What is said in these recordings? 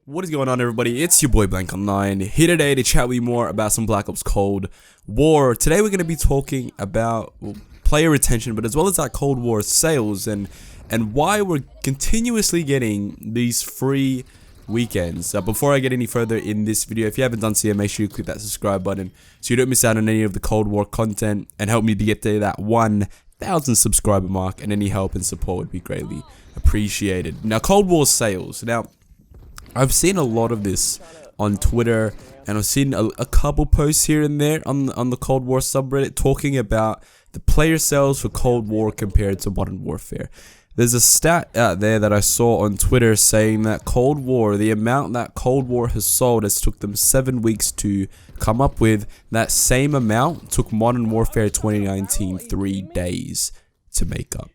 What is going on, everybody? It's your boy Blank Online here today to chat with you more about some Black Ops Cold War. Today we're going to be talking about player retention, but as well as that Cold War sales and why we're continuously getting these free weekends. Before I get any further in this video, if you haven't done so yet, make sure you click that subscribe button so you don't miss out on any of the Cold War content and help me to get to that 1,000 subscriber mark, and any help and support would be greatly appreciated. Now, Cold War sales. Now, I've seen a lot of this on Twitter, and I've seen a couple posts here and there on the Cold War subreddit talking about the player sales for Cold War compared to Modern Warfare. There's a stat out there that I saw on Twitter saying that Cold War, the amount that Cold War has sold, has took them 7 weeks to come up with. That same amount took Modern Warfare 2019 3 days to make up,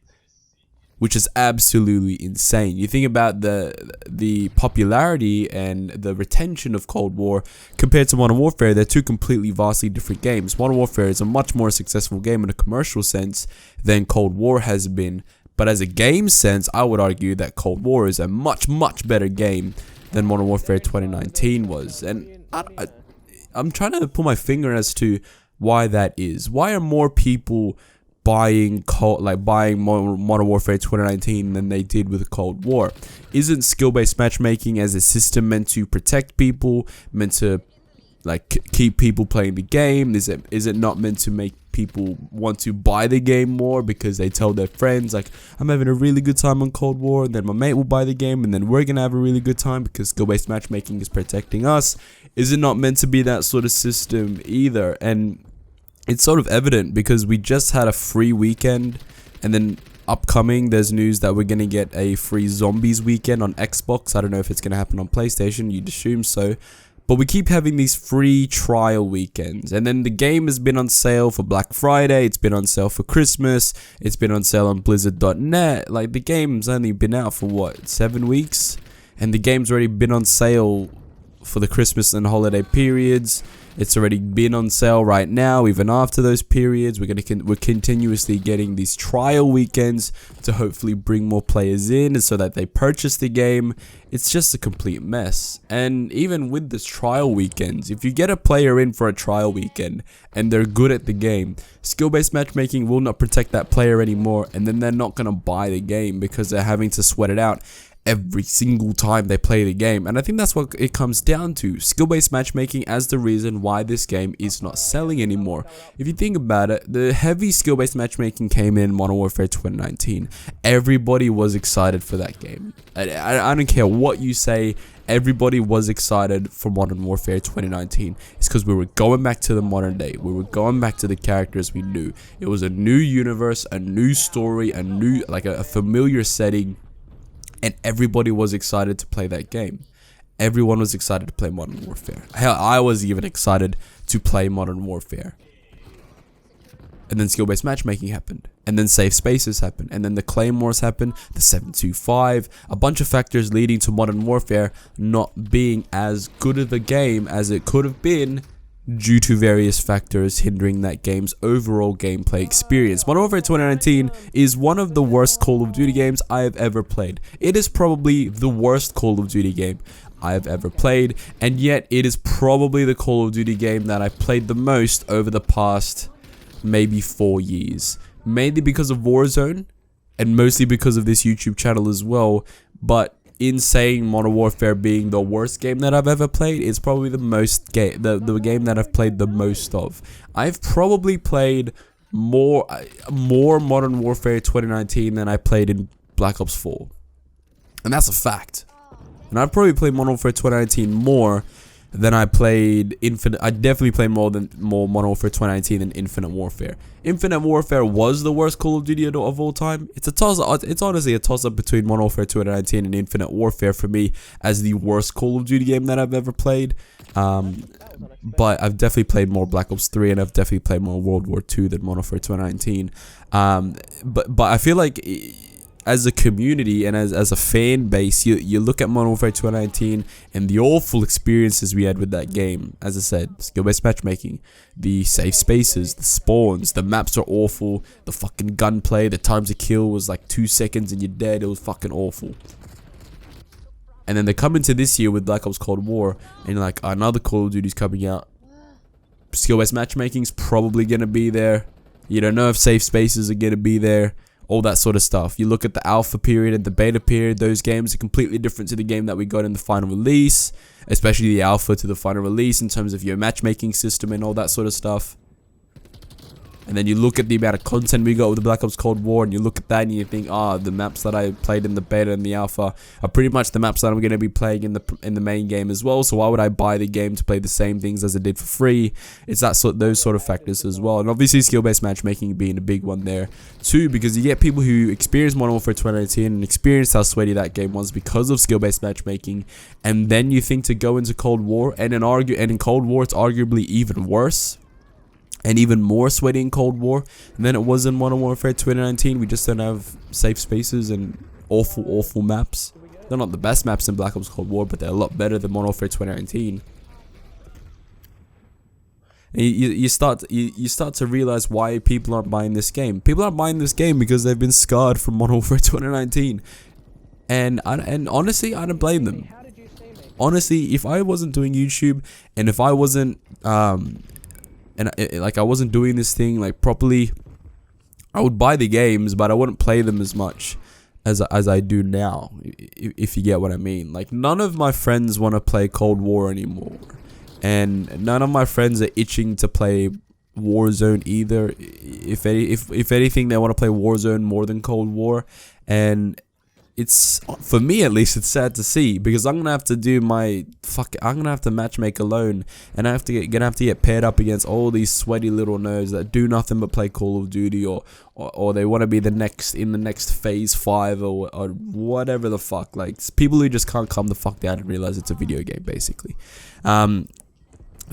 which is absolutely insane. You think about the popularity and the retention of Cold War compared to Modern Warfare. They're two completely vastly different games. Modern Warfare is a much more successful game in a commercial sense than Cold War has been. But as a game sense, I would argue that Cold War is a much better game than Modern Warfare 2019 was. And I'm trying to put my finger as to why that is. Why are more people buying Modern Warfare 2019 than they did with Cold War? Isn't skill-based matchmaking as a system meant to protect people, meant to keep people playing the game? Is it not meant to make people want to buy the game more because they tell their friends, like, I'm having a really good time on Cold War, and then my mate will buy the game, and then we're gonna have a really good time because skill-based matchmaking is protecting us? Is it not meant to be that sort of system either? And it's sort of evident because we just had a free weekend, and then upcoming there's news that we're going to get a free zombies weekend on Xbox. I don't know if it's going to happen on PlayStation, you'd assume so. But we keep having these free trial weekends, and then the game has been on sale for Black Friday, it's been on sale for Christmas, it's been on sale on Blizzard.net. Like, the game's only been out for what, 7 weeks? And the game's already been on sale for the Christmas and holiday periods. It's already been on sale right now, even after those periods. We're continuously getting these trial weekends to hopefully bring more players in so that they purchase the game. It's just a complete mess. And even with this trial weekends, if you get a player in for a trial weekend and they're good at the game, skill-based matchmaking will not protect that player anymore, and then they're not going to buy the game because they're having to sweat it out every single time they play the game. And I think that's what it comes down to, skill-based matchmaking as the reason why this game is not selling anymore. If you think about it, the heavy skill-based matchmaking came in Modern Warfare 2019. Everybody was excited for that game. I don't care what you say, everybody was excited for Modern Warfare 2019. It's because we were going back to the modern day. We were going back to the characters we knew. It was a new universe, a new story, a new, a familiar setting. And everybody was excited to play that game. Everyone was excited to play Modern Warfare. Hell, I was even excited to play Modern Warfare. And then skill-based matchmaking happened. And then safe spaces happened. And then the Claymores happened. The 7.25. A bunch of factors leading to Modern Warfare not being as good of a game as it could have been, due to various factors hindering that game's overall gameplay experience. Modern Warfare 2019 is one of the worst Call of Duty games I have ever played. It is probably the worst Call of Duty game I have ever played, and yet it is probably the Call of Duty game that I've played the most over the past maybe 4 years. Mainly because of Warzone, and mostly because of this YouTube channel as well, but in saying Modern Warfare being the worst game that I've ever played, it's probably the game that I've played the most of. I've probably played more Modern Warfare 2019 than I played in Black Ops 4. And that's a fact. And I've probably played Modern Warfare 2019 more than I played Infinite. I definitely played more Modern Warfare 2019 than Infinite Warfare. Infinite Warfare was the worst Call of Duty of all time. It's honestly a toss-up between Modern Warfare 2019 and Infinite Warfare for me as the worst Call of Duty game that I've ever played. But I've definitely played more Black Ops 3, and I've definitely played more World War 2 than Modern Warfare 2019. But I feel like as a community and as a fan base, you look at Modern Warfare 2019 and the awful experiences we had with that game. As I said, skill-based matchmaking, the safe spaces, the spawns, the maps are awful, the fucking gunplay, the time to kill was like 2 seconds and you're dead. It was fucking awful. And then they come into this year with Black Ops Cold War, and like another Call of Duty's coming out. Skill-based matchmaking's probably gonna be there. You don't know if safe spaces are gonna be there. All that sort of stuff. You look at the alpha period and the beta period, those games are completely different to the game that we got in the final release, especially the alpha to the final release in terms of your matchmaking system and all that sort of stuff. And then you look at the amount of content we got with the Black Ops Cold War, and you look at that and you think, the maps that I played in the beta and the alpha are pretty much the maps that I'm going to be playing in the main game as well. So why would I buy the game to play the same things as I did for free? It's those sort of factors as well. And obviously skill-based matchmaking being a big one there too, because you get people who experience Modern Warfare 2019 and experienced how sweaty that game was because of skill-based matchmaking, and then you think to go into Cold War, and in Cold War it's arguably even worse. And even more sweaty in Cold War than it was in Modern Warfare 2019. We just don't have safe spaces and awful maps. They're not the best maps in Black Ops Cold War, but they're a lot better than Modern Warfare 2019. And you start to realize why people aren't buying this game. People aren't buying this game because they've been scarred from Modern Warfare 2019. And honestly, I don't blame them. Honestly, if I wasn't doing YouTube, and if I wasn't I wasn't doing this thing like properly, I would buy the games, but I wouldn't play them as much as I do now, if you get what I mean. Like, none of my friends want to play Cold War anymore, and none of my friends are itching to play Warzone either. If anything, they want to play Warzone more than Cold War, and it's, for me at least, it's sad to see, because I'm gonna have to do I'm gonna have to matchmake alone, and I have to get paired up against all these sweaty little nerds that do nothing but play Call of Duty, or they want to be in the next phase 5 or whatever the fuck. Like, it's people who just can't calm the fuck down and realize it's a video game, basically.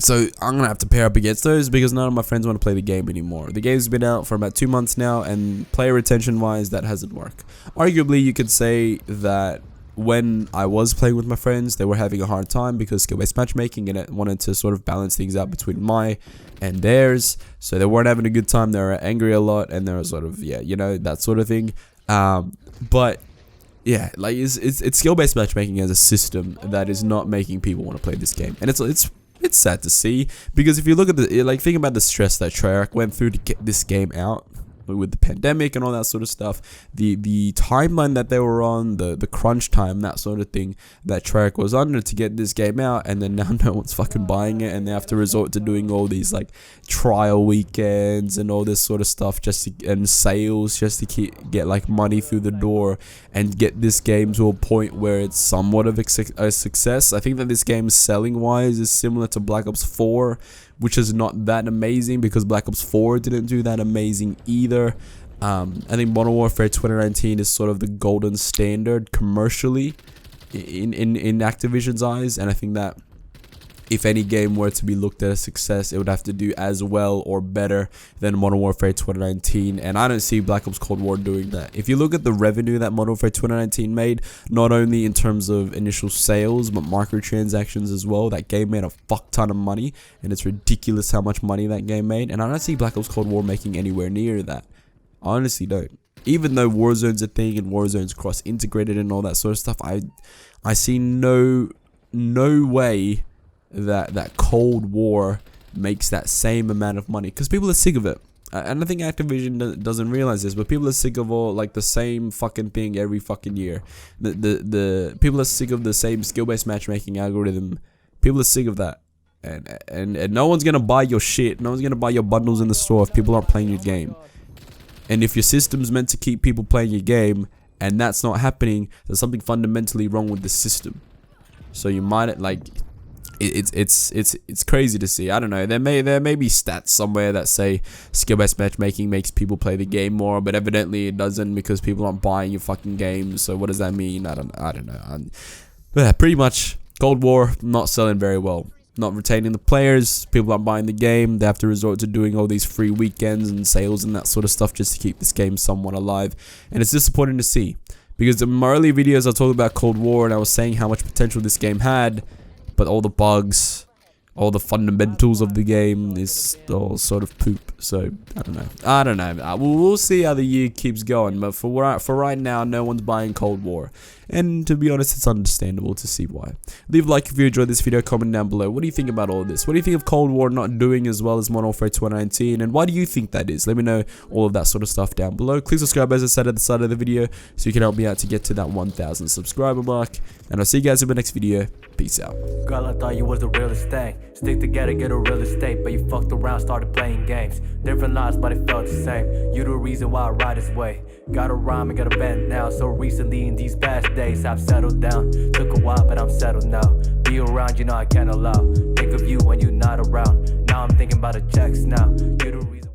So I'm going to have to pair up against those, because none of my friends want to play the game anymore. The game's been out for about 2 months now, and player retention wise, that hasn't worked. Arguably, you could say that when I was playing with my friends, they were having a hard time because skill-based matchmaking, and it wanted to sort of balance things out between my and theirs. So they weren't having a good time, they were angry a lot, and they were sort of, yeah, you know, that sort of thing. But yeah, like, it's skill-based matchmaking as a system that is not making people want to play this game. And it's sad to see, because if you look at think about the stress that Treyarch went through to get this game out with the pandemic and all that sort of stuff, the timeline that they were on, the crunch time, that sort of thing that Treyarch was under to get this game out, and then now no one's fucking buying it, and they have to resort to doing all these like trial weekends and all this sort of stuff and sales just to get like money through the door and get this game to a point where it's somewhat of a success. I think that this game, selling wise, is similar to Black Ops 4, which is not that amazing, because Black Ops 4 didn't do that amazing either. I think Modern Warfare 2019 is sort of the golden standard commercially in Activision's eyes, and I think that if any game were to be looked at as success, it would have to do as well or better than Modern Warfare 2019, and I don't see Black Ops Cold War doing that. If you look at the revenue that Modern Warfare 2019 made, not only in terms of initial sales, but microtransactions as well, that game made a fuck ton of money, and it's ridiculous how much money that game made, and I don't see Black Ops Cold War making anywhere near that. I honestly don't. Even though Warzone's a thing, and Warzone's cross-integrated and all that sort of stuff, I see no way that Cold War makes that same amount of money, because people are sick of it. And I think Activision doesn't realize this, but people are sick of all like the same fucking thing every fucking year. The people are sick of the same skill-based matchmaking algorithm. People are sick of that, and no one's gonna buy your shit. No one's gonna buy your bundles in the store if people aren't playing your game. And if your system's meant to keep people playing your game, and that's not happening, there's something fundamentally wrong with the system. So you might like. It's crazy to see. I don't know. There may be stats somewhere that say skill-based matchmaking makes people play the game more, but evidently it doesn't, because people aren't buying your fucking games. So what does that mean? I don't know. But yeah, pretty much Cold War not selling very well, not retaining the players. People aren't buying the game. They have to resort to doing all these free weekends and sales and that sort of stuff just to keep this game somewhat alive, and it's disappointing to see, because in my early videos I talked about Cold War and I was saying how much potential this game had. But all the bugs, all the fundamentals of the game is all sort of poop. So I don't know. We'll see how the year keeps going. But for right now, no one's buying Cold War. and to be honest, it's understandable to see why. Leave a like if you enjoyed this video, comment down below. What do you think about all of this? What do you think of Cold War not doing as well as Modern Warfare 2019, and why do you think that is? Let me know all of that sort of stuff down below. Click subscribe as I said at the start of the video so you can help me out to get to that 1,000 subscriber mark, and I'll see you guys in my next video. Peace out. Girl, I thought you was the realest thing. Stick together, get a real estate, but you fucked around, started playing games. Different lives, but it felt the same. You the reason why I ride this way. Got a rhyme and got a vent now. So recently in these past days, I've settled down. Took a while, but I'm settled now. Be around, you know I can't allow. Think of you when you're not around. Now I'm thinking about the checks now. You the reason.